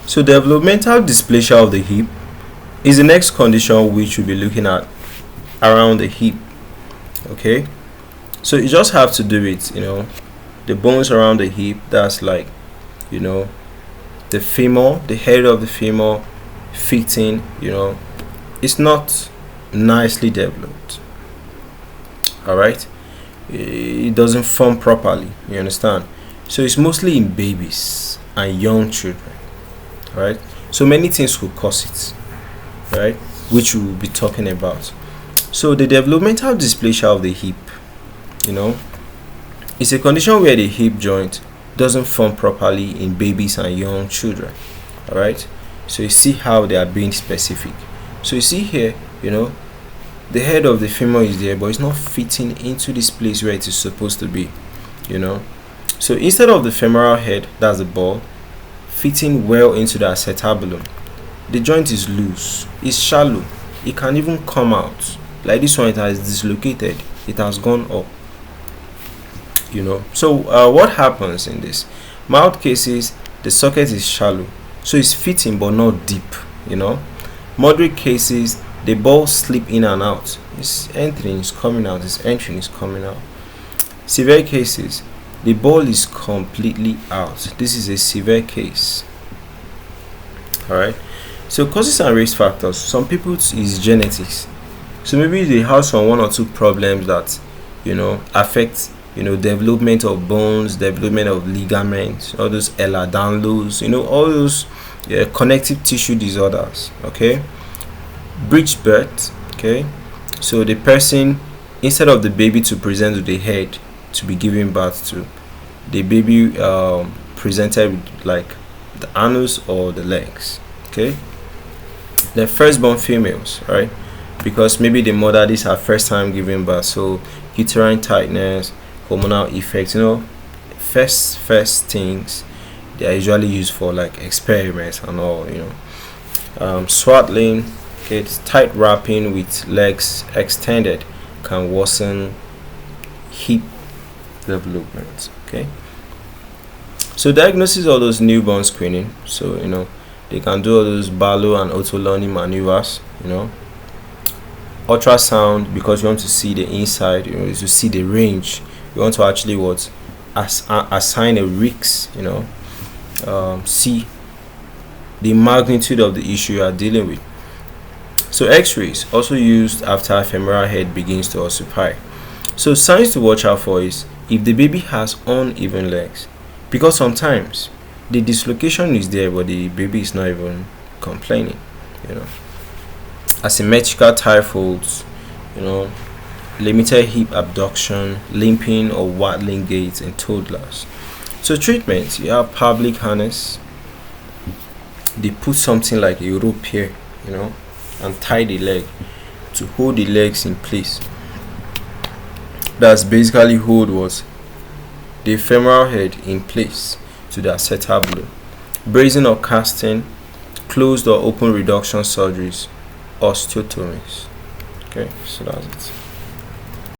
So developmental dysplasia of the hip is the next condition which we'll be looking at around the hip. Okay, so you just have to do it, the bones around the hip, that's like, the femur, the head of the femur fitting, it's not nicely developed. All right, it doesn't form properly, you understand? So it's mostly in babies and young children. All right, so many things could cause it, right, which we will be talking about. So the developmental dysplasia of the hip, it's a condition where the hip joint doesn't form properly in babies and young children. All right, so you see how they are being specific. So you see here, the head of the femur is there, but it's not fitting into this place where it is supposed to be. So instead of the femoral head, that's the ball, fitting well into the acetabulum, the joint is loose, it's shallow, it can even come out. Like this one, it has dislocated, it has gone up. So what happens in this? Mild cases, the socket is shallow, so it's fitting but not deep. Moderate cases, the ball slip in and out. It's entering, it's coming out, it's entering, it's coming out. Severe cases, the ball is completely out. This is a severe case. All right. So causes and risk factors. Some people is genetics. So maybe they have some one or two problems that affect development of bones, development of ligaments, all those Ehlers-Danlos, all those connective tissue disorders. Okay. Breech birth. Okay. So the person, instead of the baby to present with the head to be giving birth to, the baby presented with like the anus or the legs. Okay. The firstborn females, right? Because maybe the mother, this is her first time giving birth, so uterine tightness, hormonal effects, first things, they are usually used for like experiments and all. Swaddling, okay, tight wrapping with legs extended can worsen hip development. Okay, so diagnosis of those newborn screening, so they can do all those Barlow and Ortolani maneuvers. Ultrasound, because you want to see the inside, to see the range, you want to actually assign a risk, see the magnitude of the issue you are dealing with. So x-rays also used after femoral head begins to ossify. So signs to watch out for is if the baby has uneven legs, because sometimes the dislocation is there but the baby is not even complaining. Asymmetrical thigh folds, limited hip abduction, limping or waddling gait in toddlers. So treatment, you have pelvic harness. They put something like a rope here, and tie the leg to hold the legs in place. That's basically hold what the femoral head in place to the acetabulum. Bracing or casting, closed or open reduction surgeries, osteotomies. Okay, so that's it.